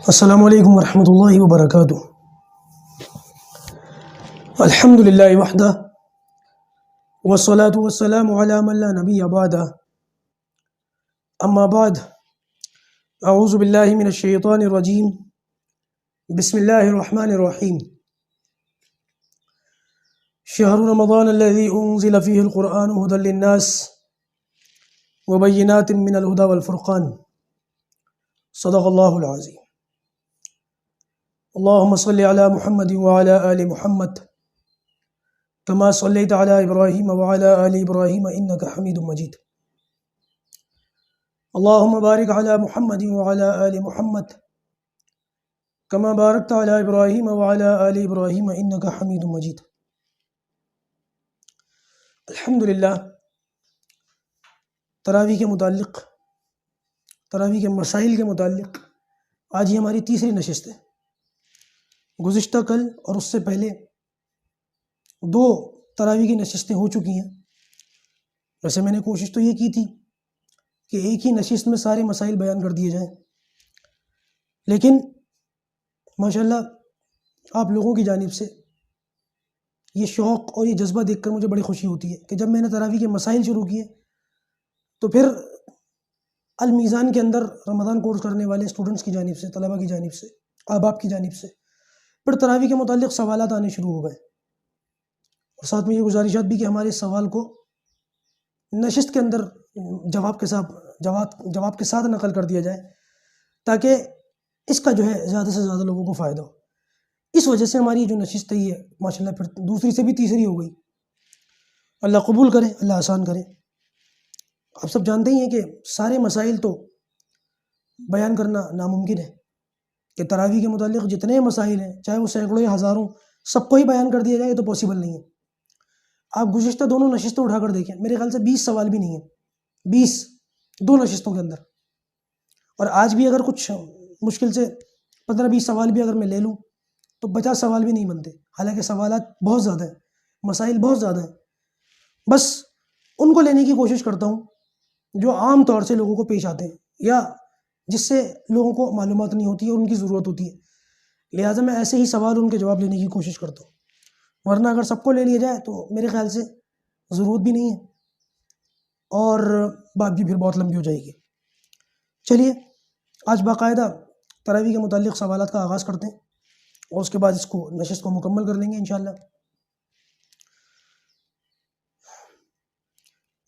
السلام علیکم ورحمۃ اللہ وبرکاتہ۔ الحمد للہ وحدہ والصلاة والسلام علی من لا نبی بعدہ، اما بعد، اعوذ باللہ من الشیطان الرجیم، بسم اللہ الرحمن الرحیم۔ شہر رمضان الذی انزل فیہ القرآن ھدی للناس وبینات من الھدی والفرقان، صدق اللہ العظیم۔ اللهم صل على محمد وعلى آل محمد كما صليت على إبراهيم وعلى آل إبراهيم إنك حميد مجيد۔ اللهم بارك على محمد وعلى آل محمد كما باركت على إبراهيم وعلى آل إبراهيم إنك حميد مجيد۔ الحمدللہ، تراویح کے متعلق، تراویح کے مسائل کے متعلق آج یہ ہماری تیسری نشست ہے۔ گزشتہ کل اور اس سے پہلے دو تراویح کی نشستیں ہو چکی ہیں۔ ویسے میں نے کوشش تو یہ کی تھی کہ ایک ہی نشست میں سارے مسائل بیان کر دیے جائیں، لیکن ماشاءاللہ آپ لوگوں کی جانب سے یہ شوق اور یہ جذبہ دیکھ کر مجھے بڑی خوشی ہوتی ہے کہ جب میں نے تراویح کے مسائل شروع کیے تو پھر المیزان کے اندر رمضان کورس کرنے والے اسٹوڈنٹس کی جانب سے، طلباء کی جانب سے، احباب کی جانب سے پھر تراویح کے متعلق سوالات آنے شروع ہو گئے، اور ساتھ میں یہ گزارشات بھی کہ ہمارے اس سوال کو نشست کے اندر جواب کے ساتھ نقل کر دیا جائے تاکہ اس کا جو ہے زیادہ سے زیادہ لوگوں کو فائدہ ہو۔ اس وجہ سے ہماری جو نشست ہے یہ ماشاءاللہ پھر دوسری سے بھی تیسری ہو گئی۔ اللہ قبول کرے، اللہ آسان کرے۔ آپ سب جانتے ہی ہیں کہ سارے مسائل تو بیان کرنا ناممکن ہے، کہ تراویح کے متعلق جتنے مسائل ہیں چاہے وہ سینکڑوں یا ہزاروں، سب کو ہی بیان کر دیا جائے تو پاسبل نہیں ہے۔ آپ گزشتہ دونوں نشستیں اٹھا کر دیکھیں، میرے خیال سے 20 سوال بھی نہیں ہیں، 20 دو نشستوں کے اندر، اور آج بھی اگر کچھ مشکل سے 15-20 سوال بھی اگر میں لے لوں تو 50 سوال بھی نہیں بنتے، حالانکہ سوالات بہت زیادہ ہیں، مسائل بہت زیادہ ہیں۔ بس ان کو لینے کی کوشش کرتا ہوں جو عام طور سے لوگوں کو پیش آتے ہیں یا جس سے لوگوں کو معلومات نہیں ہوتی ہے، ان کی ضرورت ہوتی ہے، لہٰذا میں ایسے ہی سوال ان کے جواب لینے کی کوشش کرتا ہوں، ورنہ اگر سب کو لے لیا جائے تو میرے خیال سے ضرورت بھی نہیں ہے اور بات بھی پھر بہت لمبی ہو جائے گی۔ چلیے آج باقاعدہ تراویح کے متعلق سوالات کا آغاز کرتے ہیں اور اس کے بعد اس کو نشست کو مکمل کر لیں گے انشاءاللہ۔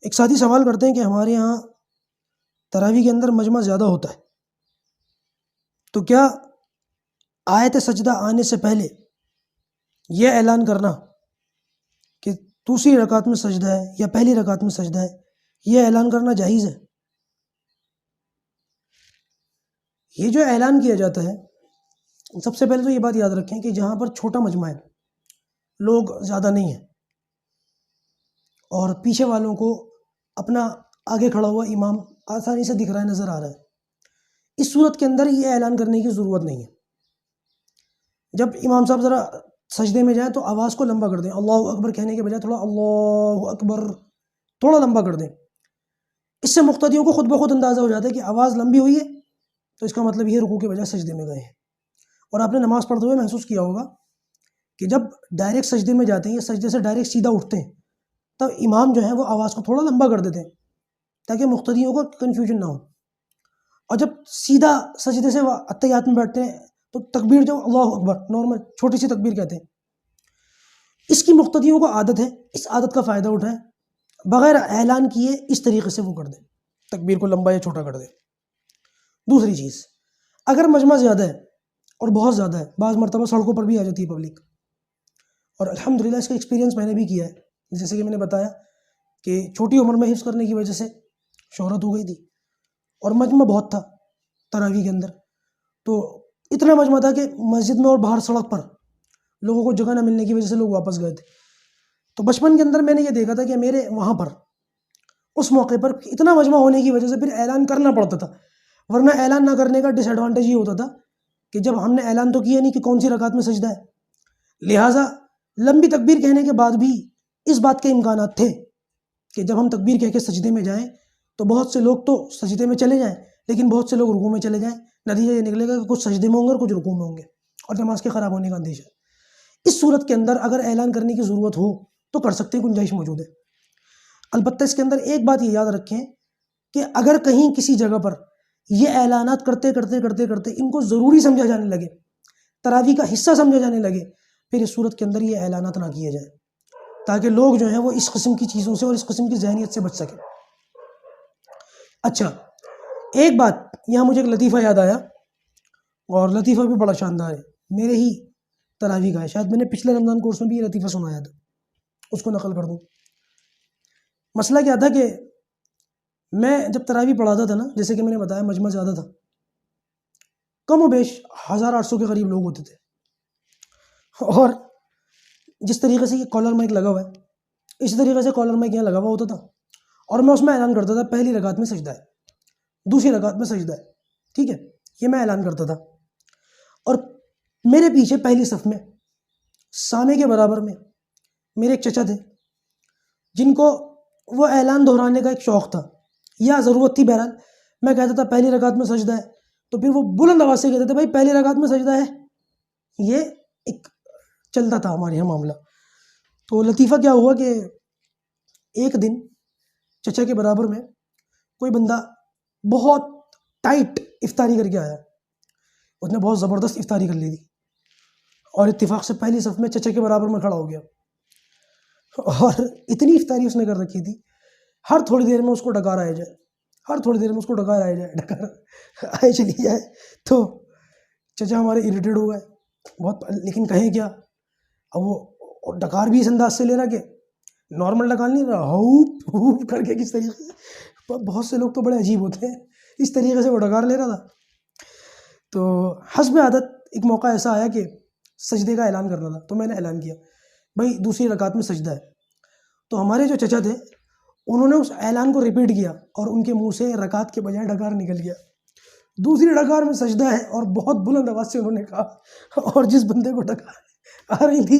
ایک ساتھی سوال کرتے ہیں کہ ہمارے یہاں تراویح کے اندر مجمع زیادہ ہوتا ہے، تو کیا آیت سجدہ آنے سے پہلے یہ اعلان کرنا کہ دوسری رکعت میں سجدہ ہے یا پہلی رکعت میں سجدہ ہے، یہ اعلان کرنا جائز ہے؟ یہ جو اعلان کیا جاتا ہے، سب سے پہلے تو یہ بات یاد رکھیں کہ جہاں پر چھوٹا مجمع ہے، لوگ زیادہ نہیں ہیں، اور پیچھے والوں کو اپنا آگے کھڑا ہوا امام آسانی سے دکھ رہا ہے، نظر آ رہا ہے، اس صورت کے اندر یہ اعلان کرنے کی ضرورت نہیں ہے۔ جب امام صاحب ذرا سجدے میں جائیں تو آواز کو لمبا کر دیں، اللہ اکبر کہنے کے بجائے تھوڑا اللہ اکبر تھوڑا لمبا کر دیں۔ اس سے مقتدیوں کو خود بخود اندازہ ہو جاتا ہے کہ آواز لمبی ہوئی ہے تو اس کا مطلب یہ رکوع کے بجائے سجدے میں گئے ہیں۔ اور آپ نے نماز پڑھتے ہوئے محسوس کیا ہوگا کہ جب ڈائریکٹ سجدے میں جاتے ہیں یا سجدے سے ڈائریکٹ سیدھا اٹھتے ہیں تب امام جو ہے وہ آواز کو تھوڑا لمبا کر دیتے ہیں تاکہ مقتدیوں کو کنفیوژن نہ ہو، اور جب سیدھا سجدے سے اتحیات میں بیٹھتے ہیں تو تکبیر جو اللہ اکبر نارمل چھوٹی سی تکبیر کہتے ہیں۔ اس کی مقتدیوں کو عادت ہے، اس عادت کا فائدہ اٹھائیں، بغیر اعلان کیے اس طریقے سے وہ کر دیں، تکبیر کو لمبا یا چھوٹا کر دیں۔ دوسری چیز، اگر مجمع زیادہ ہے اور بہت زیادہ ہے، بعض مرتبہ سڑکوں پر بھی آ جاتی ہے پبلک، اور الحمدللہ اس کا ایکسپیرینس میں نے بھی کیا ہے، جیسے کہ میں نے بتایا کہ چھوٹی عمر میں حفظ کرنے کی وجہ سے شہرت ہو گئی تھی اور مجمع بہت تھا تراویح کے اندر، تو اتنا مجمع تھا کہ مسجد میں اور باہر سڑک پر لوگوں کو جگہ نہ ملنے کی وجہ سے لوگ واپس گئے تھے۔ تو بچپن کے اندر میں نے یہ دیکھا تھا کہ میرے وہاں پر اس موقع پر اتنا مجمع ہونے کی وجہ سے پھر اعلان کرنا پڑتا تھا، ورنہ اعلان نہ کرنے کا ڈس ایڈوانٹیج یہ ہوتا تھا کہ جب ہم نے اعلان تو کیا نہیں کہ کون سی رکعت میں سجدہ ہے، لہٰذا لمبی تکبیر کہنے کے بعد بھی اس بات کے امکانات تھے کہ جب ہم تکبیر کہہ کے سجدے میں جائیں تو بہت سے لوگ تو سجدے میں چلے جائیں لیکن بہت سے لوگ رکوع میں چلے جائیں، نتیجہ یہ نکلے گا کہ کچھ سجدے میں ہوں گے اور کچھ رکوع میں ہوں گے، اور نماز کے خراب ہونے کا اندیشہ ہے۔ اس صورت کے اندر اگر اعلان کرنے کی ضرورت ہو تو کر سکتے ہیں، گنجائش موجود ہے۔ البتہ اس کے اندر ایک بات یہ یاد رکھیں کہ اگر کہیں کسی جگہ پر یہ اعلانات کرتے ان کو ضروری سمجھا جانے لگے، تراویح کا حصہ سمجھا جانے لگے، پھر اس صورت کے اندر یہ اعلانات نہ کیے جائیں، تاکہ لوگ جو ہیں وہ اس قسم کی چیزوں سے اور اس قسم کی ذہنیت سے بچ سکیں۔ اچھا، ایک بات یہاں مجھے ایک لطیفہ یاد آیا، اور لطیفہ بھی بڑا شاندار ہے، میرے ہی تراویح کا ہے، شاید میں نے پچھلے رمضان کورس میں بھی یہ لطیفہ سنایا تھا، اس کو نقل کر دوں۔ مسئلہ کیا تھا کہ میں جب تراویح پڑھاتا تھا نا، جیسے کہ میں نے بتایا مجمع زیادہ تھا، کم و بیش 1800 کے قریب لوگ ہوتے تھے، اور جس طریقے سے یہ کالر مائک لگا ہوا ہے اسی طریقے سے کالر مائک یہاں لگا ہوا ہوتا تھا، اور میں اس میں اعلان کرتا تھا پہلی رکعت میں سجدہ ہے، دوسری رکعت میں سجدہ ہے، ٹھیک ہے، یہ میں اعلان کرتا تھا۔ اور میرے پیچھے پہلی صف میں سامنے کے برابر میں میرے ایک چچا تھے، جن کو وہ اعلان دہرانے کا ایک شوق تھا یا ضرورت تھی، بہرحال میں کہتا تھا پہلی رکعت میں سجدہ ہے، تو پھر وہ بلند آواز سے کہتے تھے بھائی پہلی رکعت میں سجدہ ہے، یہ ایک چلتا تھا ہمارے یہاں معاملہ۔ تو لطیفہ کیا ہوا کہ ایک دن چچا کے برابر میں کوئی بندہ بہت ٹائٹ افطاری کر کے آیا، اس نے بہت زبردست افطاری کر لی تھی، اور اتفاق سے پہلی صف میں چچا کے برابر میں کھڑا ہو گیا، اور اتنی افطاری اس نے کر رکھی تھی، ہر تھوڑی دیر میں اس کو ڈکار آیا جائے، ہر تھوڑی دیر میں اس کو ڈکار آیا جائے، ڈکار آئے چلی جائے۔ تو چچا ہمارے اریٹیڈ ہو گئے بہت، لیکن کہیں کیا، اب وہ ڈکار بھی اس انداز سے لے رہا کہ نارمل ڈکار نہیں رہا، ہوپ ہوپ کر کے، کس طریقے سے، بہت سے لوگ تو بڑے عجیب ہوتے ہیں، اس طریقے سے وہ ڈکار لے رہا تھا۔ تو حسب عادت ایک موقع ایسا آیا کہ سجدے کا اعلان کرنا تھا، تو میں نے اعلان کیا بھائی دوسری رکعت میں سجدہ ہے، تو ہمارے جو چچا تھے انہوں نے اس اعلان کو ریپیٹ کیا، اور ان کے منہ سے رکعت کے بجائے ڈکار نکل گیا، دوسری ڈکار میں سجدہ ہے، اور بہت بلند آواز سے انہوں نے کہا، اور جس بندے کو ڈکار آ رہی تھی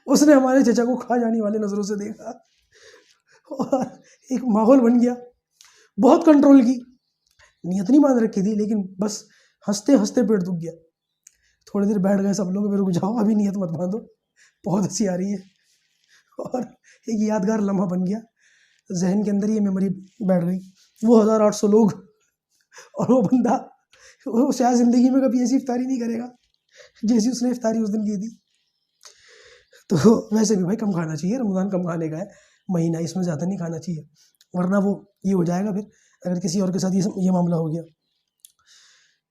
اس نے ہمارے چچا کو کھا جانے والے نظروں سے دیکھا، اور ایک ماحول بن گیا، بہت کنٹرول کی، نیت نہیں باندھ رکھی تھی، لیکن بس ہنستے ہنستے پیٹ دکھ گیا۔ تھوڑی دیر بیٹھ گئے سب لوگ، میرے کو جاؤ ابھی نیت مت باندھو، بہت ہنسی آ رہی ہے، اور ایک یادگار لمحہ بن گیا، ذہن کے اندر یہ میموری بیٹھ گئی، وہ 1800 لوگ، اور وہ بندہ، وہ شاید زندگی میں کبھی ایسی افطاری نہیں کرے گا جیسی اس نے افطاری اس دن کی تھی۔ تو ویسے بھی بھائی کم کھانا چاہیے، رمضان کم کھانے کا ہے مہینہ، اس میں زیادہ نہیں کھانا چاہیے، ورنہ وہ یہ ہو جائے گا پھر اگر کسی اور کے ساتھ یہ معاملہ ہو گیا۔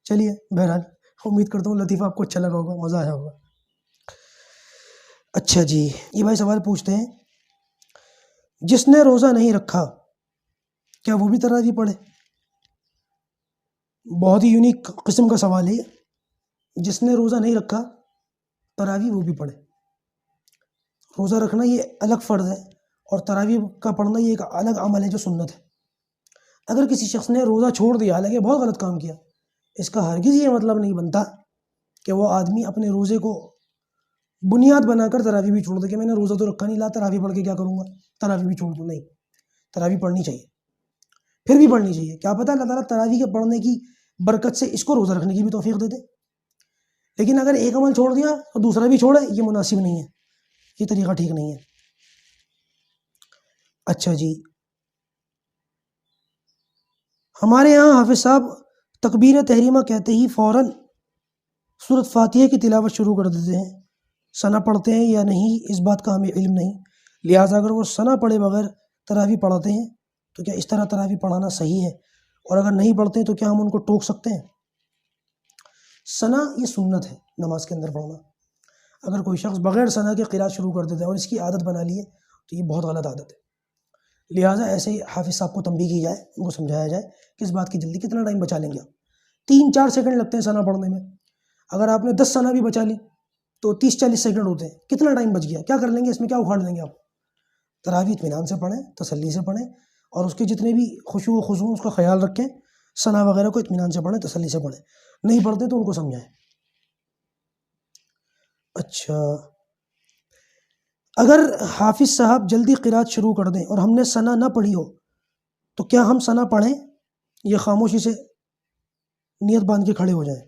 چلیے بہرحال امید کرتا ہوں لطیفہ آپ کو اچھا لگا ہوگا، مزہ آیا ہوگا۔ اچھا جی، یہ بھائی سوال پوچھتے ہیں، جس نے روزہ نہیں رکھا کیا وہ بھی تراویح پڑھے؟ بہت ہی یونیک قسم کا سوال ہے، جس نے روزہ نہیں رکھا تراویح وہ بھی پڑھے۔ روزہ رکھنا یہ الگ فرض ہے، اور تراویح کا پڑھنا یہ ایک الگ عمل ہے جو سنت ہے۔ اگر کسی شخص نے روزہ چھوڑ دیا، حالانکہ بہت غلط کام کیا، اس کا ہرگز یہ مطلب نہیں بنتا کہ وہ آدمی اپنے روزے کو بنیاد بنا کر تراویح بھی چھوڑ دے کہ میں نے روزہ تو رکھا نہیں، لا تراویح پڑھ کے کیا کروں گا، تراویح بھی چھوڑ دوں۔ نہیں، تراویح پڑھنی چاہیے، پھر بھی پڑھنی چاہیے، کیا پتہ اللہ تعالیٰ تراویح کے پڑھنے کی برکت سے اس کو روزہ رکھنے کی بھی توفیق دے دے۔ لیکن اگر ایک عمل چھوڑ دیا تو دوسرا بھی چھوڑے، یہ مناسب نہیں ہے، یہ طریقہ ٹھیک نہیں ہے۔ اچھا جی، ہمارے یہاں حافظ صاحب تکبیر تحریمہ کہتے ہی فوراً سورۃ فاتحہ کی تلاوت شروع کر دیتے ہیں، ثنا پڑھتے ہیں یا نہیں اس بات کا ہمیں علم نہیں، لہٰذا اگر وہ ثنا پڑھے بغیر تراویح پڑھاتے ہیں تو کیا اس طرح تراویح پڑھانا صحیح ہے؟ اور اگر نہیں پڑھتے ہیں تو کیا ہم ان کو ٹوک سکتے ہیں؟ ثنا یہ سنت ہے نماز کے اندر پڑھنا، اگر کوئی شخص بغیر ثنا کے قرأت شروع کر دیتا ہے اور اس کی عادت بنا لی ہے تو یہ بہت غلط عادت ہے، لہٰذا ایسے ہی حافظ صاحب کو تنبیہ کی جائے، ان کو سمجھایا جائے کہ اس بات کی جلدی، کتنا ٹائم بچا لیں گے آپ، 3-4 سیکنڈ لگتے ہیں ثنا پڑھنے میں، اگر آپ نے 10 ثنا بھی بچا لی تو 30-40 سیکنڈ ہوتے ہیں، کتنا ٹائم بچ گیا، کیا کر لیں گے اس میں، کیا اکھاڑ لیں گے آپ؟ تراویح اطمینان سے پڑھیں، تسلی سے پڑھیں، اور اس کے جتنے بھی خشوع و خضوع اس کا خیال رکھیں، ثنا وغیرہ کو اطمینان سے پڑھیں، تسلی سے پڑھیں، نہیں پڑھتے تو ان کو سمجھائیں۔ اچھا، اگر حافظ صاحب جلدی قرأت شروع کر دیں اور ہم نے ثنا نہ پڑھی ہو تو کیا ہم ثنا پڑھیں یا خاموشی سے نیت باندھ کے کھڑے ہو جائیں۔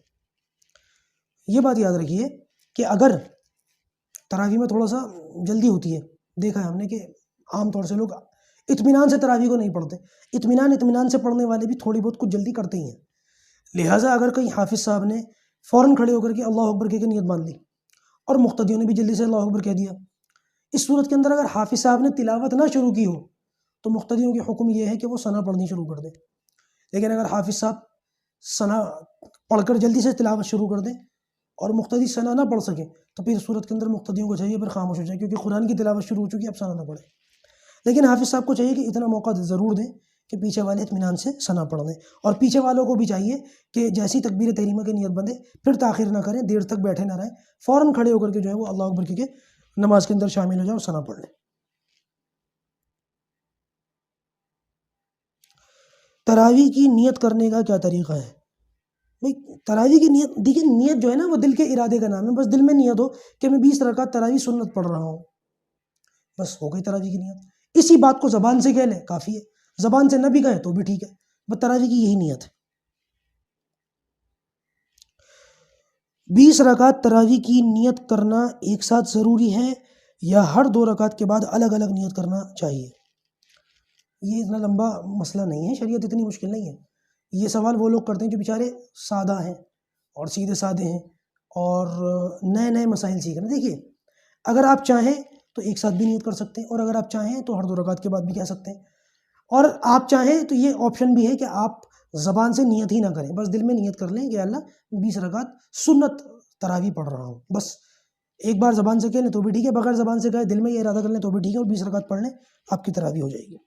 یہ بات یاد رکھیے کہ اگر تراویح میں تھوڑا سا جلدی ہوتی ہے، دیکھا ہے ہم نے کہ عام طور سے لوگ اطمینان سے تراویح کو نہیں پڑھتے، اطمینان سے پڑھنے والے بھی تھوڑی بہت کچھ جلدی کرتے ہی ہیں۔ لہٰذا اگر کہیں حافظ صاحب نے فوراً کھڑے ہو کر کے اللہ اکبر کہہ کے نیت باندھ لی اور مقتدیوں نے بھی جلدی سے اللہ اکبر کہہ دیا، اس صورت کے اندر اگر حافظ صاحب نے تلاوت نہ شروع کی ہو تو مقتدیوں کے حکم یہ ہے کہ وہ ثنا پڑھنی شروع کر دیں۔ لیکن اگر حافظ صاحب ثنا پڑھ کر جلدی سے تلاوت شروع کر دیں اور مقتدی ثنا نہ پڑھ سکیں تو پھر صورت کے اندر مقتدیوں کو چاہیے پھر خاموش ہو جائے، کیونکہ قرآن کی تلاوت شروع ہو چکی اب ثنا نہ پڑھے۔ لیکن حافظ صاحب کو چاہیے کہ اتنا موقع ضرور دیں کہ پیچھے والے اطمینان سے ثنا پڑھ دیں، اور پیچھے والوں کو بھی چاہیے کہ جیسی تکبیر تحریمہ کی نیت بندے پھر تاخیر نہ کریں، دیر تک بیٹھے نہ رہیں، فوراً کھڑے ہو کر کے جو ہے وہ اللہ اکبر کہہ کے نماز کے اندر شامل ہو جائیں اور ثنا پڑھ لیں۔ تراویح کی نیت کرنے کا کیا طریقہ ہے؟ بھائی تراویح کی نیت، دیکھیے نیت جو ہے نا وہ دل کے ارادے کا نام ہے، بس دل میں نیت ہو کہ میں 20 رکعت تراویح سنت پڑھ رہا ہوں، بس ہو گئی تراویح کی نیت۔ اسی بات کو زبان سے کہہ لیں کافی ہے، زبان سے نہ بھی کہے تو بھی ٹھیک ہے، بس تراویح کی یہی نیت ہے۔ 20 رکعت تراویح کی نیت کرنا ایک ساتھ ضروری ہے یا ہر 2 رکعت کے بعد الگ الگ نیت کرنا چاہیے؟ یہ اتنا لمبا مسئلہ نہیں ہے، شریعت اتنی مشکل نہیں ہے۔ یہ سوال وہ لوگ کرتے ہیں جو بیچارے سادہ ہیں اور سیدھے سادے ہیں اور نئے نئے مسائل سیکھ رہے ہیں۔ دیکھیے اگر آپ چاہیں تو ایک ساتھ بھی نیت کر سکتے ہیں، اور اگر آپ چاہیں تو ہر 2 رکعت کے بعد بھی کہہ سکتے ہیں، اور آپ چاہیں تو یہ آپشن بھی ہے کہ آپ زبان سے نیت ہی نہ کریں، بس دل میں نیت کر لیں کہ اللہ 20 رکعت سنت تراویح پڑھ رہا ہوں، بس ایک بار زبان سے کہہ لیں تو بھی ٹھیک ہے، بغیر زبان سے کہے دل میں یہ ارادہ کر لیں تو بھی ٹھیک ہے، اور 20 رکعت پڑھ لیں آپ کی تراویح ہو جائے گی۔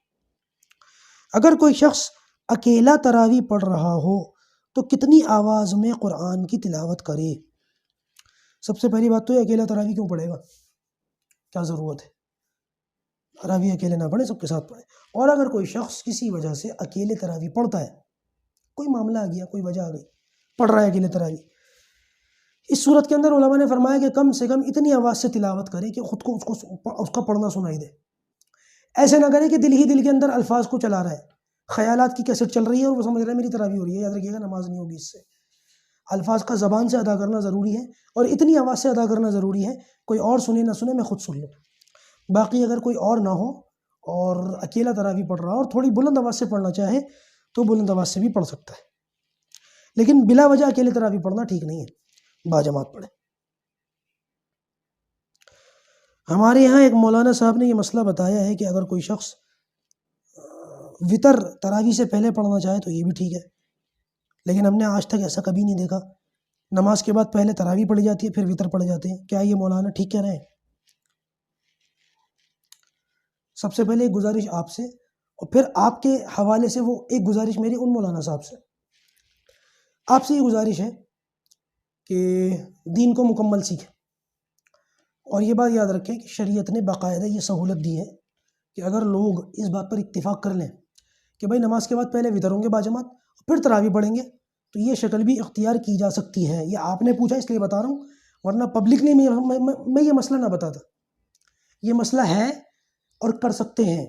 اگر کوئی شخص اکیلا تراویح پڑھ رہا ہو تو کتنی آواز میں قرآن کی تلاوت کرے؟ سب سے پہلی بات تو یہ اکیلا تراویح کیوں پڑھے گا؟ کیا ضرورت ہے؟ تراویح اکیلے نہ پڑھے، سب کے ساتھ پڑھے۔ اور اگر کوئی شخص کسی وجہ سے اکیلے تراویح پڑھتا ہے، کوئی معاملہ آ گیا، کوئی وجہ آ گئی، پڑھ رہا ہے اکیلے تراویح، اس صورت کے اندر علماء نے فرمایا کہ کم سے کم اتنی آواز سے تلاوت کرے کہ خود کو اس کا پڑھنا سنائی دے۔ ایسے نہ کرے کہ دل ہی دل کے اندر الفاظ کو چلا رہا ہے، خیالات کی کیسٹ چل رہی ہے اور وہ سمجھ رہا ہے میری تراویح ہو رہی ہے، یاد رکھیے گا نماز نہیں ہوگی اس سے۔ الفاظ کا زبان سے ادا کرنا ضروری ہے، اور اتنی آواز سے ادا کرنا ضروری ہے کوئی اور سنے نہ سنے، میں خود سن لوں۔ باقی اگر کوئی اور نہ ہو اور اکیلا تراویح پڑھ رہا ہو اور تھوڑی بلند آواز سے پڑھنا چاہے تو بلند آواز سے بھی پڑھ سکتا ہے، لیکن بلا وجہ اکیلے تراویح پڑھنا ٹھیک نہیں ہے، باجماعت پڑھے۔ ہمارے یہاں ایک مولانا صاحب نے یہ مسئلہ بتایا ہے کہ اگر کوئی شخص وطر تراویح سے پہلے پڑھنا چاہے تو یہ بھی ٹھیک ہے، لیکن ہم نے آج تک ایسا کبھی نہیں دیکھا۔ نماز کے بعد پہلے تراویح پڑھی جاتی ہے پھر وطر پڑھے جاتے ہیں، کیا یہ مولانا ٹھیک کہہ رہے ہیں؟ سب سے پہلے ایک گزارش آپ سے، اور پھر آپ کے حوالے سے وہ ایک گزارش میری ان مولانا صاحب سے۔ آپ سے یہ گزارش ہے کہ دین کو مکمل سیکھیں، اور یہ بات یاد رکھیں کہ شریعت نے باقاعدہ یہ سہولت دی ہے کہ اگر لوگ اس بات پر اتفاق کر لیں کہ بھائی نماز کے بعد پہلے وطر ہوں گے باجماعت پھر تراویح پڑھیں گے، تو یہ شکل بھی اختیار کی جا سکتی ہے۔ یہ آپ نے پوچھا اس لیے بتا رہا ہوں، ورنہ پبلکلی میں یہ مسئلہ نہ بتاتا۔ یہ مسئلہ ہے اور کر سکتے ہیں،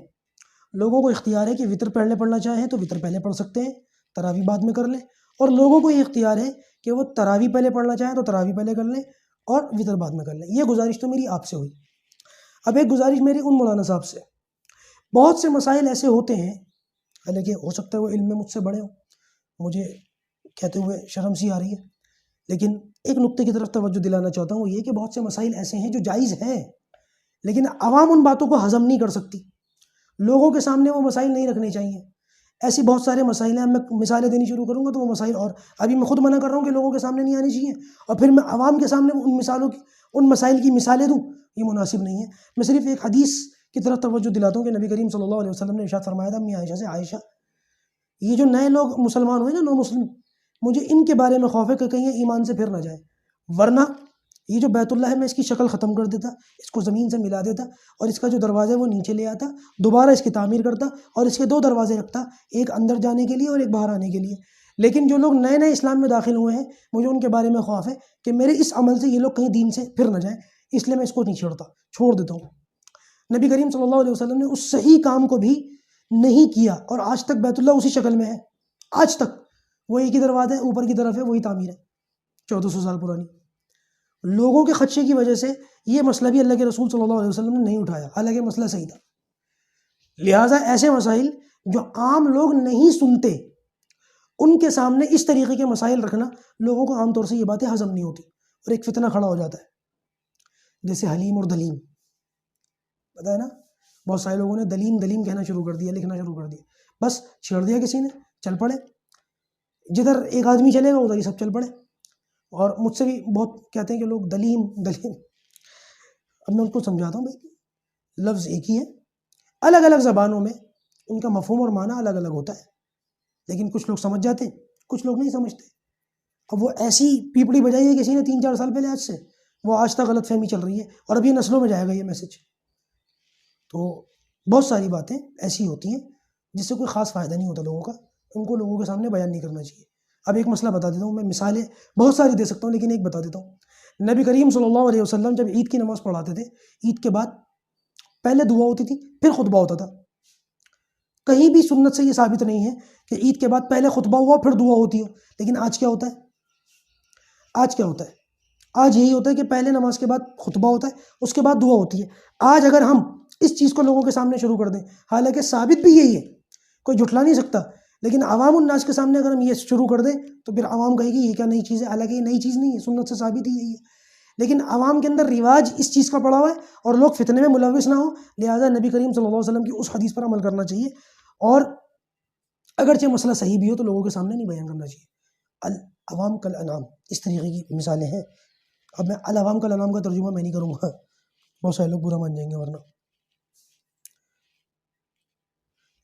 لوگوں کو اختیار ہے کہ وطر پہلے پڑھنا چاہیں تو وطر پہلے پڑھ سکتے ہیں، تراویح بعد میں کر لیں، اور لوگوں کو یہ اختیار ہے کہ وہ تراویح پہلے پڑھنا چاہیں تو تراویح پہلے کر لیں اور وطر بعد میں کر لیں۔ یہ گزارش تو میری آپ سے ہوئی۔ اب ایک گزارش میری ان مولانا صاحب سے، بہت سے مسائل ایسے ہوتے ہیں، حالانکہ ہو سکتا ہے وہ علم میں مجھ سے بڑے ہوں، مجھے کہتے ہوئے شرم سی آ رہی ہے، لیکن ایک نقطے کی طرف توجہ دلانا چاہتا ہوں، وہ یہ کہ بہت سے مسائل ایسے ہیں جو جائز ہیں لیکن عوام ان باتوں کو ہضم نہیں کر سکتی، لوگوں کے سامنے وہ مسائل نہیں رکھنے چاہیے۔ ایسی بہت سارے مسائل ہیں، میں مثالیں دینی شروع کروں گا تو وہ مسائل، اور ابھی میں خود منع کر رہا ہوں کہ لوگوں کے سامنے نہیں آنی چاہیے، اور پھر میں عوام کے سامنے ان مسائل کی مثالیں دوں، یہ مناسب نہیں ہے۔ میں صرف ایک حدیث کی طرف توجہ دلاتا ہوں کہ نبی کریم صلی اللہ علیہ وسلم نے ارشاد فرمایا تھا امی عائشہ سے، عائشہ یہ جو نئے لوگ مسلمان ہوئے نا، نو مسلم، مجھے ان کے بارے میں خوف ہے کہ کہیں ایمان سے پھر نہ جائیں، ورنہ یہ جو بیت اللہ ہے میں اس کی شکل ختم کر دیتا، اس کو زمین سے ملا دیتا، اور اس کا جو دروازہ ہے وہ نیچے لے آتا، دوبارہ اس کی تعمیر کرتا، اور اس کے 2 دروازے رکھتا، ایک اندر جانے کے لیے اور ایک باہر آنے کے لیے۔ لیکن جو لوگ نئے نئے اسلام میں داخل ہوئے ہیں، مجھے ان کے بارے میں خوف ہے کہ میرے اس عمل سے یہ لوگ کہیں دین سے پھر نہ جائیں، اس لیے میں اس کو نہیں چھوڑ دیتا ہوں۔ نبی کریم صلی اللہ علیہ وسلم نے اس صحیح کام کو بھی نہیں کیا، اور آج تک بیت اللہ اسی شکل میں ہے، آج تک وہ ایک ہی دروازہ ہے، اوپر کی طرف ہے، وہی تعمیر ہے 1400 سال پرانی۔ لوگوں کے خدشے کی وجہ سے یہ مسئلہ بھی اللہ کے رسول صلی اللہ علیہ وسلم نے نہیں اٹھایا، حالانکہ مسئلہ صحیح تھا۔ لہٰذا ایسے مسائل جو عام لوگ نہیں سنتے، ان کے سامنے اس طریقے کے مسائل رکھنا، لوگوں کو عام طور سے یہ باتیں ہضم نہیں ہوتی اور ایک فتنہ کھڑا ہو جاتا ہے، جیسے حلیم اور دلیم، پتہ ہے نا؟ بہت سارے لوگوں نے دلیم دلیم کہنا شروع کر دیا، لکھنا شروع کر دیا، بس چھیڑ دیا کسی نے، چل پڑے، جدھر ایک آدمی چلے گا ادھر ہی سب چل پڑے۔ اور مجھ سے بھی بہت کہتے ہیں کہ لوگ دلیم دلیم، اب میں ان کو سمجھاتا ہوں بھائی لفظ ایک ہی ہے، الگ الگ زبانوں میں ان کا مفہوم اور معنی الگ الگ ہوتا ہے، لیکن کچھ لوگ سمجھ جاتے ہیں، کچھ لوگ نہیں سمجھتے۔ اب وہ ایسی پیپڑی بجائی ہے کسی نے 3-4 سال پہلے آج سے، وہ آج تک غلط فہمی چل رہی ہے، اور اب یہ نسلوں میں جائے گا یہ میسج۔ تو بہت ساری باتیں ایسی ہوتی ہیں جس سے کوئی خاص فائدہ نہیں ہوتا لوگوں کا، ان کو لوگوں کے سامنے بیان نہیں کرنا چاہیے۔ اب ایک مسئلہ بتا دیتا ہوں، میں مثالیں بہت ساری دے سکتا ہوں لیکن ایک بتا دیتا ہوں۔ نبی کریم صلی اللہ علیہ وسلم جب عید کی نماز پڑھاتے تھے، عید کے بعد پہلے دعا ہوتی تھی پھر خطبہ ہوتا تھا۔ کہیں بھی سنت سے یہ ثابت نہیں ہے کہ عید کے بعد پہلے خطبہ ہوا پھر دعا ہوتی ہو، لیکن آج کیا ہوتا ہے؟ آج کیا ہوتا ہے؟ آج یہی ہوتا ہے کہ پہلے نماز کے بعد خطبہ ہوتا ہے، اس کے بعد دعا ہوتی ہے۔ آج اگر ہم اس چیز کو لوگوں کے سامنے شروع کر دیں، حالانکہ ثابت بھی یہی ہے، کوئی جھٹلا نہیں سکتا، لیکن عوام الناس کے سامنے اگر ہم یہ شروع کر دیں تو پھر عوام کہے گی یہ کیا نئی چیز ہے، حالانکہ یہ نئی چیز نہیں ہے، سنت سے ثابت ہی یہی ہے، لیکن عوام کے اندر رواج اس چیز کا پڑا ہوا ہے اور لوگ فتنے میں ملوث نہ ہوں، لہٰذا نبی کریم صلی اللہ علیہ وسلم کی اس حدیث پر عمل کرنا چاہیے، اور اگرچہ مسئلہ صحیح بھی ہو تو لوگوں کے سامنے نہیں بیان کرنا چاہیے۔ العوام کالانعام، اس طریقے کی مثالیں ہیں۔ اب میں العوام کالانعام کا ترجمہ میں نہیں کروں گا، بہت سارے لوگ برا مان جائیں گے ورنہ۔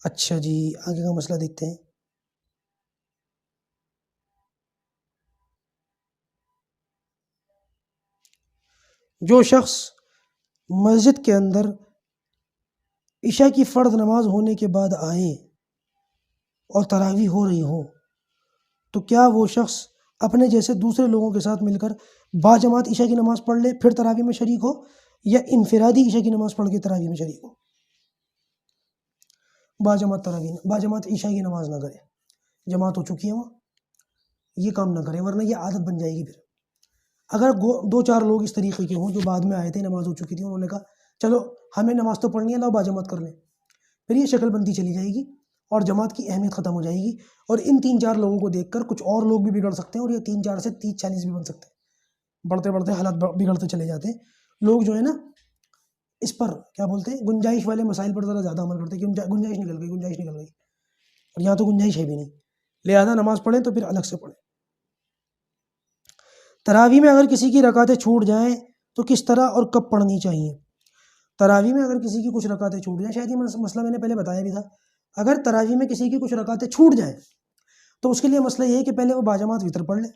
اچھا جی، آگے کا مسئلہ دیکھتے ہیں۔ جو شخص مسجد کے اندر عشاء کی فرض نماز ہونے کے بعد آئے اور تراویح ہو رہی ہو تو کیا وہ شخص اپنے جیسے دوسرے لوگوں کے ساتھ مل کر باجماعت عشاء کی نماز پڑھ لے پھر تراویح میں شریک ہو، یا انفرادی عشاء کی نماز پڑھ کے تراویح میں شریک ہو؟ باجماعت عشاء کی نماز نہ کرے، جماعت ہو چکی ہے وہاں، یہ کام نہ کرے ورنہ یہ عادت بن جائے گی۔ پھر اگر 2-4 لوگ اس طریقے کے ہوں جو بعد میں آئے تھے، نماز ہو چکی تھی، انہوں نے کہا چلو ہمیں نماز تو پڑھنی ہے، لاؤ باجماعت کر لیں، پھر یہ شکل بندی چلی جائے گی اور جماعت کی اہمیت ختم ہو جائے گی، اور ان 3-4 لوگوں کو دیکھ کر کچھ اور لوگ بھی بگڑ سکتے ہیں، اور یہ 3-4 سے 30-40 بھی بن سکتے ہیں، بڑھتے بڑھتے حالات بگڑتے چلے جاتے ہیں۔ لوگ جو ہے نا اس پر کیا بولتے ہیں، گنجائش والے مسائل پر ذرا زیادہ عمل کرتے ہیں کہ گنجائش نکل گئی، اور یہاں تو گنجائش ہے بھی نہیں، لہذا نماز پڑھیں تو پھر الگ سے پڑھیں۔ تراویح میں اگر کسی کی رکعتیں چھوٹ جائیں تو کس طرح اور کب پڑھنی چاہیے؟ تراویح میں اگر کسی کی کچھ رکعتیں چھوٹ جائیں، شاید یہ مسئلہ میں نے پہلے بتایا بھی تھا، اگر تراویح میں کسی کی کچھ رکعتیں چھوٹ جائیں تو اس کے لیے مسئلہ یہ ہے کہ پہلے وہ باجماعت وتر پڑھ لے۔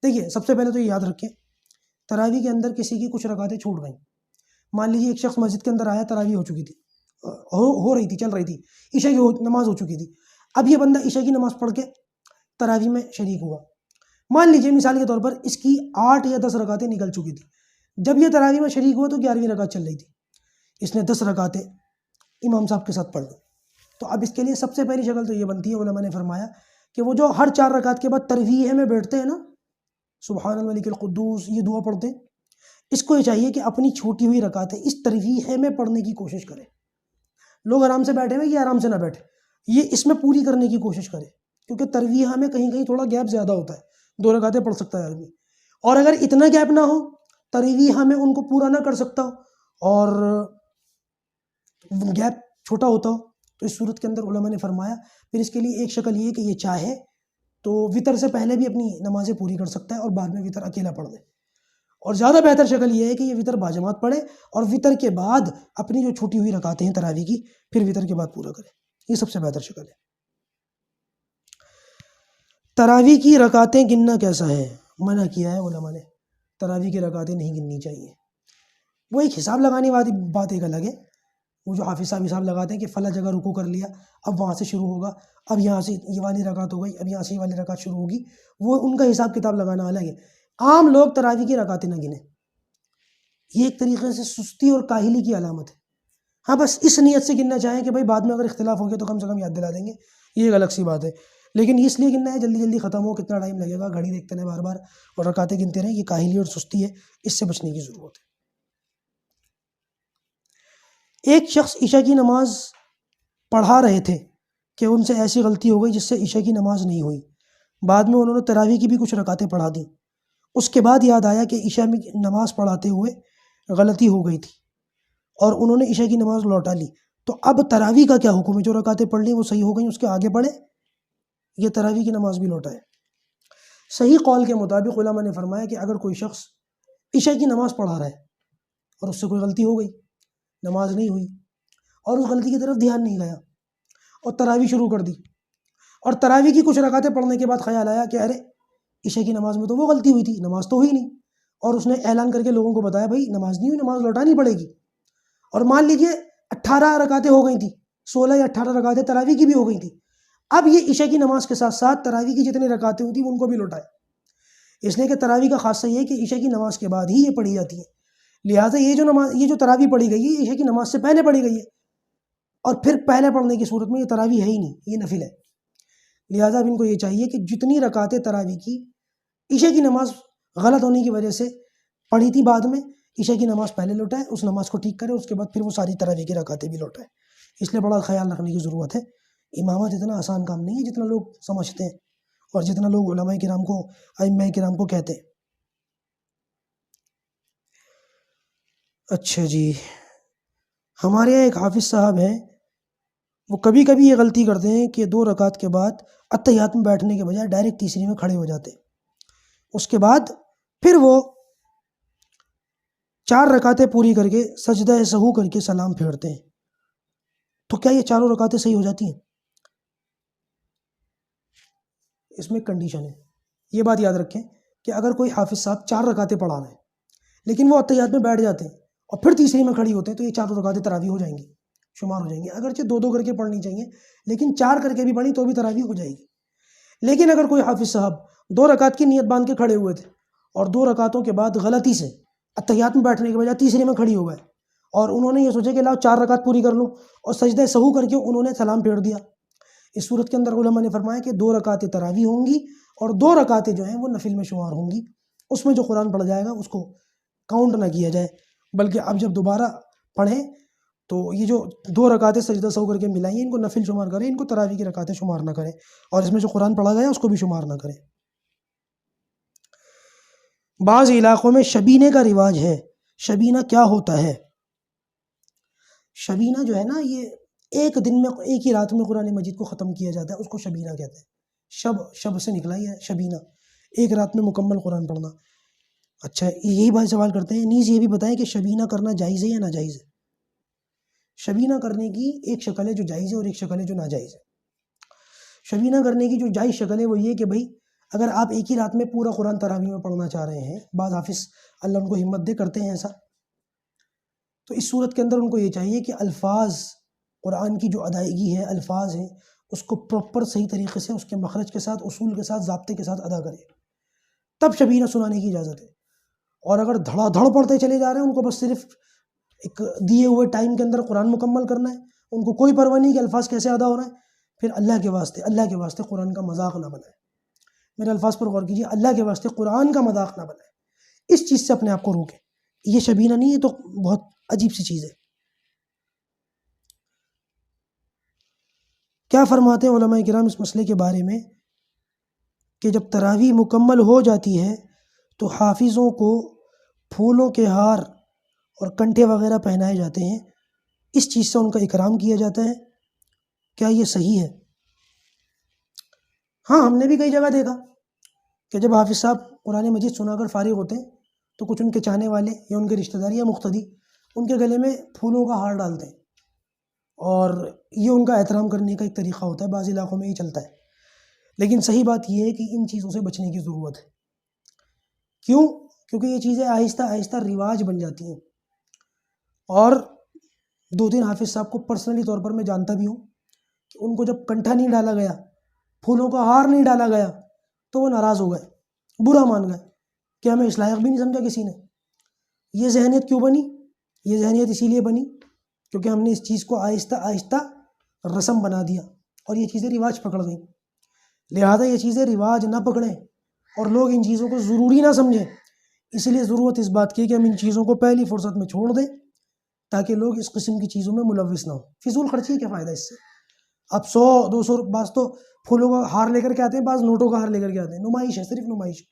دیکھیے سب سے پہلے تو یہ یاد رکھیں، تراویح کے اندر کسی کی کچھ رکعتیں چھوٹ گئیں، مان لیجیے ایک شخص مسجد کے اندر آیا، تراویح ہو چکی تھی، ہو رہی تھی، چل رہی تھی، عشاء کی نماز ہو چکی تھی، اب یہ بندہ عشاء کی نماز پڑھ کے تراویح میں شریک ہوا، مان لیجیے مثال کے طور پر اس کی 8 یا 10 رکعتیں نکل چکی تھی، جب یہ تراویح میں شریک ہوا تو 11ویں رکعت چل رہی تھی، اس نے 10 رکعتیں امام صاحب کے ساتھ پڑھ لی، تو اب اس کے لیے سب سے پہلی شکل تو یہ بنتی ہے، علماء نے فرمایا کہ وہ جو ہر 4 رکعت کے بعد ترویح میں بیٹھتے ہیں نا، سبحان الملک القدوس، یہ دعا پڑھتے ہیں، اس کو یہ چاہیے کہ اپنی چھوٹی ہوئی رکعتیں اس ترویح میں پڑھنے کی کوشش کرے۔ لوگ آرام سے بیٹھے ہوئے، یہ آرام سے نہ بیٹھے، یہ اس میں پوری کرنے کی کوشش کرے، کیونکہ ترویح میں کہیں کہیں تھوڑا گیپ زیادہ ہوتا ہے، 2 رکعتیں پڑھ سکتا ہے آدمی، اور اگر اتنا گیپ نہ ہو، ترویح میں ان کو پورا نہ کر سکتا ہو اور گیپ چھوٹا ہوتا ہو، تو اس صورت کے اندر علماء نے فرمایا پھر اس کے لیے ایک شکل یہ ہے کہ یہ چاہے تو وطر سے پہلے بھی اپنی نمازیں پوری کر سکتا ہے اور بعد میں وطر اکیلا پڑھ دے، اور زیادہ بہتر شکل یہ ہے کہ یہ وطر باجماعت پڑھے اور وطر کے بعد اپنی جو چھوٹی ہوئی رکعتیں ہیں تراویح کی پھر وطر کے بعد پورا کرے، یہ سب سے بہتر شکل ہے۔ تراویح کی رکعتیں گننا کیسا ہے؟ منع کیا ہے علماء نے، تراویح کی رکعتیں نہیں گننی چاہیے، وہ ایک حساب لگانے والی بات ایک الگ ہے، وہ جو حافظ صاحب حساب لگاتے ہیں کہ فلاں جگہ رکوع کر لیا، اب وہاں سے شروع ہوگا، اب یہاں سے یہ والی رکعت ہو گئی، اب یہاں سے یہ والی رکعت شروع ہوگی، وہ ان کا حساب کتاب لگانا الگ ہے۔ عام لوگ تراویح کی رکعتیں نہ گنیں، یہ ایک طریقے سے سستی اور کاہلی کی علامت ہے۔ ہاں بس اس نیت سے گننا چاہیں کہ بھائی بعد میں اگر اختلاف ہو گیا تو کم سے کم یاد دلا دیں گے، یہ ایک الگ سی بات ہے، لیکن اس لیے گننا ہے جلدی جلدی ختم ہو، کتنا ٹائم لگے گا، گھڑی دیکھتے رہیں بار بار اور رکعتیں گنتے رہیں، یہ کاہلی اور سستی ہے، اس سے بچنے کی ضرورت ہے۔ ایک شخص عشاء کی نماز پڑھا رہے تھے کہ ان سے ایسی غلطی ہو گئی جس سے عشاء کی نماز نہیں ہوئی، بعد میں انہوں نے تراویح کی بھی کچھ رکعتیں پڑھا دیں، اس کے بعد یاد آیا کہ عشاء میں نماز پڑھاتے ہوئے غلطی ہو گئی تھی اور انہوں نے عشاء کی نماز لوٹا لی، تو اب تراویح کا کیا حکم ہے؟ جو رکعتیں پڑھ لی وہ صحیح ہو گئیں، اس کے آگے پڑھے، یہ تراویح کی نماز بھی لوٹائے۔ صحیح قول کے مطابق علماء نے فرمایا کہ اگر کوئی شخص عشاء کی نماز پڑھا رہا ہے اور اس سے کوئی غلطی ہو گئی، نماز نہیں ہوئی، اور اس غلطی کی طرف دھیان نہیں گیا اور تراویح شروع کر دی، اور تراویح کی کچھ رکعتیں پڑھنے کے بعد خیال آیا کہ ارے عشاء کی نماز میں تو وہ غلطی ہوئی تھی، نماز تو ہوئی نہیں، اور اس نے اعلان کر کے لوگوں کو بتایا بھائی نماز نہیں ہوئی، نماز لوٹانی پڑے گی، اور مان لیجئے 18 رکعتیں ہو گئی تھیں، 16 یا 18 رکعتیں تراویح کی بھی ہو گئی تھیں، اب یہ عشاء کی نماز کے ساتھ ساتھ تراویح کی جتنی رکعتیں ہوئی تھیں ان کو بھی لوٹائے، اس لیے کہ تراویح کا خاصہ یہ ہے کہ عشاء کی نماز کے بعد ہی یہ پڑھی جاتی ہے، لہٰذا یہ جو تراویح پڑھی گئی ہے عشاء کی نماز سے پہلے پڑھی گئی ہے، اور پھر پہلے پڑھنے کی صورت میں یہ تراویح ہے ہی نہیں، یہ نفل ہے، لہٰذا اب ان کو یہ چاہیے کہ جتنی رکعتیں تراویح کی عشاء کی نماز غلط ہونے کی وجہ سے پڑھی تھی بعد میں، عشاء کی نماز پہلے لوٹائے، اس نماز کو ٹھیک کرے، اس کے بعد پھر وہ ساری تراویح کی رکعتیں بھی لوٹائے، اس لیے بڑا خیال رکھنے کی ضرورت ہے۔ امامت اتنا آسان کام نہیں ہے جتنا لوگ سمجھتے ہیں اور جتنا لوگ علماء کرام کو، ائمہ کرام کو کہتے ہیں۔ اچھا جی، ہمارے یہاں ایک حافظ صاحب ہیں، وہ کبھی کبھی یہ غلطی کرتے ہیں کہ 2 رکعت کے بعد اتحیات میں بیٹھنے کے بجائے ڈائریکٹ تیسری میں کھڑے ہو جاتے ہیں، اس کے بعد پھر وہ 4 رکعتیں پوری کر کے سجدہ سہو کر کے سلام پھیرتے ہیں، تو کیا یہ چاروں رکعتیں صحیح ہو جاتی ہیں؟ اس میں ایک کنڈیشن ہے، یہ بات یاد رکھیں کہ اگر کوئی حافظ صاحب 4 رکعتیں پڑھا رہے ہیں لیکن وہ اتحیات میں بیٹھ جاتے ہیں اور پھر تیسری میں کھڑی ہوتے ہیں، تو یہ 4 رکعتیں تراویح ہو جائیں گی، شمار ہو جائیں گی، اگرچہ 2 کر کے پڑھنی چاہیے لیکن 4 کر کے بھی پڑھی تو بھی تراویح ہو جائے گی۔ لیکن اگر کوئی حافظ صاحب 2 رکعت کی نیت باندھ کے کھڑے ہوئے تھے اور 2 رکعتوں کے بعد غلطی سے اتحیات میں بیٹھنے کے بجائے تیسری میں کھڑی ہو گئے اور انہوں نے یہ سوچا کہ لاؤ 4 رکعت پوری کر لوں، اور سجدہ سہو کر کے انہوں نے سلام پھیر دیا، اس صورت کے اندر علماء نے فرمایا کہ 2 رکعتیں تراویح ہوں گی اور 2 رکعتیں جو ہیں وہ نفل میں شمار ہوں گی، اس میں جو قرآن پڑھ جائے گا اس کو کاؤنٹ نہ کیا جائے، بلکہ اب جب دوبارہ پڑھیں تو یہ جو 2 رکعتیں سجدہ سہو کر کے ملائیں ان کو نفل شمار کریں، ان کو تراویح کی رکعتیں شمار نہ کریں، اور اس میں جو قرآن پڑھا گیا اس کو بھی شمار نہ کریں۔ بعض علاقوں میں شبینے کا رواج ہے، شبینہ کیا ہوتا ہے؟ شبینہ جو ہے نا، یہ ایک دن میں ایک ہی رات میں قرآن مجید کو ختم کیا جاتا ہے، اس کو شبینہ کہتے ہیں، شب سے نکلا ہی ہے شبینہ، ایک رات میں مکمل قرآن پڑھنا۔ اچھا، یہی بات سوال کرتے ہیں، نیز یہ بھی بتائیں کہ شبینہ کرنا جائز ہے یا ناجائز ہے؟ شبینہ کرنے کی ایک شکل ہے جو جائز ہے اور ایک شکل ہے جو ناجائز ہے۔ شبینہ کرنے کی جو جائز شکل ہے وہ یہ کہ بھائی اگر آپ ایک ہی رات میں پورا قرآن تراویح میں پڑھنا چاہ رہے ہیں، بعض حافظ اللہ ان کو ہمت دے کرتے ہیں ایسا، تو اس صورت کے اندر ان کو یہ چاہیے کہ الفاظ قرآن کی جو ادائیگی ہے، الفاظ ہیں، اس کو پراپر صحیح طریقے سے اس کے مخرج کے ساتھ، اصول کے ساتھ، ضابطے کے ساتھ ادا کرے، تب شبینہ سنانے کی اجازت ہے۔ اور اگر دھڑا دھڑ پڑھتے چلے جا رہے ہیں، ان کو بس صرف ایک دیے ہوئے ٹائم کے اندر قرآن مکمل کرنا ہے، ان کو کوئی پرواہ نہیں کہ الفاظ کیسے ادا ہو رہا ہے، پھر اللہ کے واسطے قرآن کا مذاق نہ بنائے، میرے الفاظ پر غور کیجیے، اللہ کے واسطے قرآن کا مذاق نہ بنائے، اس چیز سے اپنے آپ کو روکیں، یہ شبینہ نہیں، یہ تو بہت عجیب سی چیز ہے۔ کیا فرماتے ہیں علماء کرام اس مسئلے کے بارے میں کہ جب تراویح مکمل ہو جاتی ہے تو حافظوں کو پھولوں کے ہار اور کنٹھے وغیرہ پہنائے جاتے ہیں، اس چیز سے ان کا اکرام کیا جاتا ہے، کیا یہ صحیح ہے؟ ہاں، ہم نے بھی کئی جگہ دیکھا کہ جب حافظ صاحب قرآن مجید سنا کر فارغ ہوتے ہیں تو کچھ ان کے چاہنے والے یا ان کے رشتہ دار یا مقتدی ان کے گلے میں پھولوں کا ہار ڈالتے ہیں، اور یہ ان کا احترام کرنے کا ایک طریقہ ہوتا ہے، بعض علاقوں میں یہ چلتا ہے، لیکن صحیح بات یہ ہے کہ ان چیزوں سے بچنے کی ضرورت ہے۔ کیوں؟ کیونکہ یہ چیزیں آہستہ آہستہ رواج بن جاتی ہیں، اور 2-3 حافظ صاحب کو پرسنلی طور پر میں جانتا بھی ہوں کہ ان کو جب کنٹھا نہیں ڈالا گیا، پھولوں کا ہار نہیں ڈالا گیا تو وہ ناراض ہو گئے، برا مان گئے کہ ہمیں اس لائق بھی نہیں سمجھا کسی نے۔ یہ ذہنیت کیوں بنی؟ یہ ذہنیت اسی لیے بنی کیونکہ ہم نے اس چیز کو آہستہ آہستہ رسم بنا دیا اور یہ چیزیں رواج پکڑ گئیں۔ لہذا یہ چیزیں رواج نہ پکڑیں اور لوگ ان چیزوں کو ضروری نہ سمجھیں، اس لیے ضرورت اس بات کی کہ ہم ان چیزوں کو پہلی فرصت میں چھوڑ دیں تاکہ لوگ اس قسم کی چیزوں میں ملوث نہ ہوں۔ فضول خرچی کیا فائدہ اس سے؟ اب 100-200 بعض تو پھولوں کا ہار لے کر کے آتے ہیں، بعض نوٹوں کا ہار لے کر کے آتے ہیں، نمائش ہے، صرف نمائش،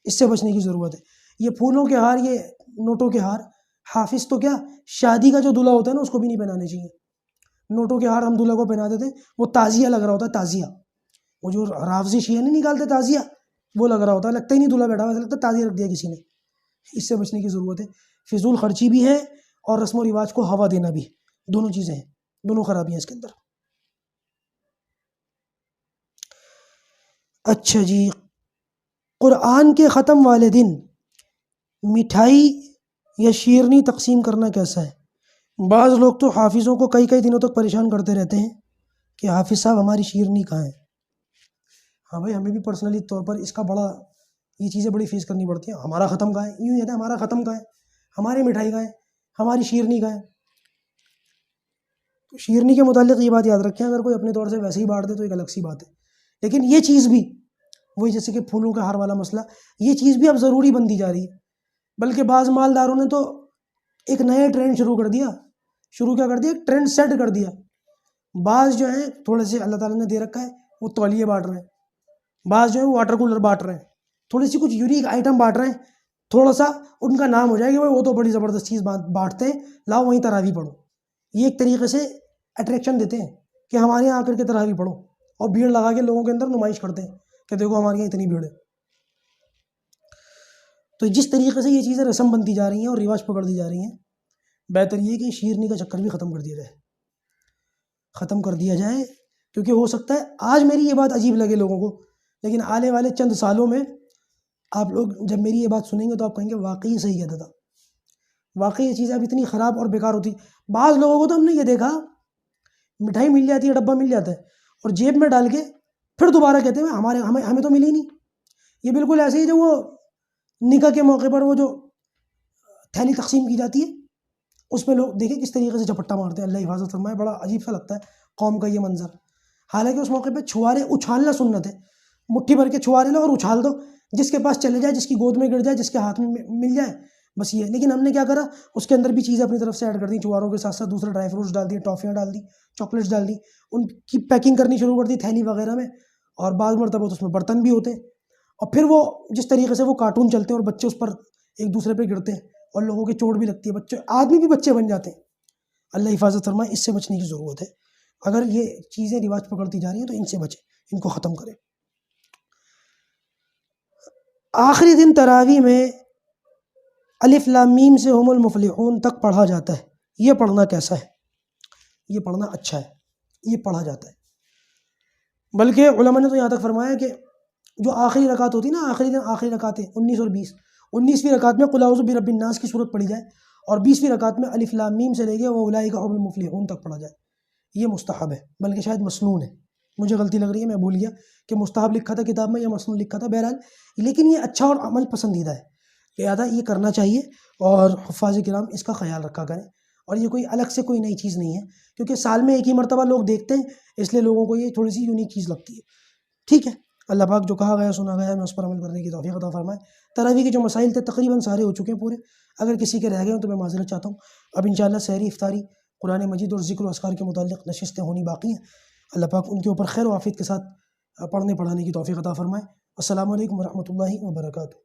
اس سے بچنے کی ضرورت ہے۔ یہ پھولوں کے ہار، یہ نوٹوں کے ہار، حافظ تو کیا شادی کا جو دلہا ہوتا ہے نا اس کو بھی نہیں پہنانے چاہیے۔ نوٹوں کے ہار ہم دلہا کو پہنا دیتے، وہ تعزیہ لگ رہا ہوتا ہے، تعزیہ، وہ جو رافضی شیعہ نہیں نکالتے تعزیہ، وہ لگ رہا ہوتا ہے، لگتا ہی نہیں دلہا بیٹھا ہوا، لگتا ہے تعزیہ رکھ دیا کسی نے۔ اس سے بچنے کی ضرورت ہے۔ فضول خرچی بھی ہے اور رسم و رواج کو ہوا دینا بھی، دونوں چیزیں ہیں، دونوں خرابیاں اس کے اندر۔ اچھا جی، قرآن کے ختم والے دن مٹھائی یا شیرنی تقسیم کرنا کیسا ہے؟ بعض لوگ تو حافظوں کو کئی دنوں تک پریشان کرتے رہتے ہیں کہ حافظ صاحب ہماری شیرنی کہاں ہے؟ ہاں بھائی، ہمیں بھی پرسنلی طور پر اس کا یہ چیزیں بڑی فیس کرنی پڑتی ہیں۔ ہمارا ختم کہاں ہے؟ یوں کہتے ہیں ہمارا ختم کہاں ہے، ہماری مٹھائی کہاں ہے، ہماری شیرنی کہاں ہے؟ تو شیرنی کے متعلق یہ بات یاد رکھیں، اگر کوئی اپنے طور سے ویسے ہی بانٹ دے تو ایک الگ سی بات ہے، لیکن یہ چیز بھی وہی جیسے کہ پھولوں کے ہار والا مسئلہ، یہ چیز بھی اب ضروری بنتی جا رہی ہے۔ بلکہ بعض مالداروں نے تو ایک نیا ٹرینڈ شروع کر دیا، ایک ٹرینڈ سیٹ کر دیا۔ بعض جو ہیں تھوڑے سے اللہ تعالیٰ نے دے رکھا ہے وہ تولیے بانٹ رہے ہیں، بعض جو ہیں وہ واٹر کولر بانٹ رہے ہیں، تھوڑی سی کچھ یونیک آئٹم بانٹ رہے ہیں، تھوڑا سا ان کا نام ہو جائے کہ وہ تو بڑی زبردست چیز بانٹتے ہیں، لاؤ وہیں تراویح پڑھو۔ یہ ایک طریقے سے اٹریکشن دیتے ہیں کہ ہمارے یہاں آ کر کے تراویح پڑھو، اور بھیڑ لگا کے لوگوں کے اندر نمائش کرتے ہیں کہ دیکھو ہمارے یہاں اتنی بھیڑ ہے۔ تو جس طریقے سے یہ چیزیں رسم بنتی جا رہی ہیں اور رواج پکڑ دی جا رہی ہیں، بہتر یہ کہ شیرنی کا چکر بھی ختم کر دیا جائے، کیونکہ ہو سکتا ہے آج میری یہ بات عجیب لگے لوگوں کو، لیکن آنے والے چند سالوں میں آپ لوگ جب میری یہ بات سنیں گے تو آپ کہیں گے واقعی صحیح کہتا تھا، واقعی یہ چیزیں اب اتنی خراب اور بیکار ہوتی۔ بعض لوگوں کو تو ہم نے یہ دیکھا، مٹھائی مل جاتی ہے، ڈبہ مل جاتا ہے، اور جیب میں ڈال کے پھر دوبارہ کہتے ہیں ہمیں تو ملی نہیں۔ یہ بالکل ایسے ہی جو وہ نکاح کے موقع پر وہ جو تھیلی تقسیم کی جاتی ہے اس میں لوگ دیکھیں کس طریقے سے جھپٹا مارتے ہیں، اللہ حفاظت فرمائے، بڑا عجیب سا لگتا ہے قوم کا یہ منظر۔ حالانکہ اس موقع پہ چھوارے اچھالنا سنت ہے، مٹھی بھر کے چھوارے لو اور اچھال دو، جس کے پاس چلے جائے، جس کی گود میں گر جائے، جس کے ہاتھ میں مل جائے، بس یہ ہے۔ لیکن ہم نے کیا کرا، اس کے اندر بھی چیزیں اپنی طرف سے ایڈ کر دی، چھواروں کے ساتھ ساتھ دوسرے ڈرائی فروٹس ڈال دیے، ٹافیاں ڈال دی، چاکلیٹس ڈال دی، ان کی پیکنگ کرنی شروع کر دی تھیلی وغیرہ میں، اور بعض مرتبہ تو اس میں برتن بھی ہوتے ہیں، اور پھر وہ جس طریقے سے وہ کارٹون چلتے ہیں اور بچے اس پر ایک دوسرے پہ گرتے ہیں اور لوگوں کی چوٹ بھی لگتی ہے، بچے آدمی بھی بچے بن جاتے ہیں۔ اللہ حفاظت فرمائے، اس سے بچنے کی ضرورت ہے۔ اگر یہ چیزیں رواج پکڑتی جا رہی ہیں تو ان سے بچیں، ان کو ختم کریں۔ آخری دن تراویح میں الف لام میم سے ہم المفلحون تک پڑھا جاتا ہے، یہ پڑھنا کیسا ہے؟ یہ پڑھنا اچھا ہے، یہ پڑھا جاتا ہے۔ بلکہ علماء نے تو یہاں تک فرمایا کہ جو آخری رکعت ہوتی ہے نا، آخری رکعتیں 19 اور 20، 19ویں رکعت میں قل اعوذ برب الناس کی صورت پڑھی جائے، اور 20ویں رکعت میں الف لام میم سے لے کے واولئک هم المفلحون تک پڑھا جائے، یہ مستحب ہے، بلکہ شاید مسنون ہے، مجھے غلطی لگ رہی ہے، میں بھول گیا کہ مستحب لکھا تھا کتاب میں یا مسنون لکھا تھا، بہرحال لیکن یہ اچھا اور عمل پسندیدہ ہے، لہذا یہ کرنا چاہیے، اور حفاظ کرام اس کا خیال رکھا کریں۔ اور یہ کوئی الگ سے کوئی نئی چیز نہیں ہے، کیونکہ سال میں ایک ہی مرتبہ لوگ دیکھتے ہیں، اس لیے لوگوں کو یہ تھوڑی سی یونیک چیز لگتی ہے۔ ٹھیک ہے، اللہ پاک جو کہا گیا سنا گیا میں اس پر عمل کرنے کی توفیق عطا فرمائے۔ تراویح کے جو مسائل تھے تقریباً سارے ہو چکے ہیں پورے، اگر کسی کے رہ گئے ہوں تو میں معذرت چاہتا ہوں۔ اب انشاءاللہ سحری افطاری قرآن مجید اور ذکر و اذکار کے متعلق نشستیں ہونی باقی ہیں، اللہ پاک ان کے اوپر خیر و عافیت کے ساتھ پڑھنے پڑھانے کی توفیق عطا فرمائے۔ السلام علیکم ورحمۃ اللہ وبرکاتہ۔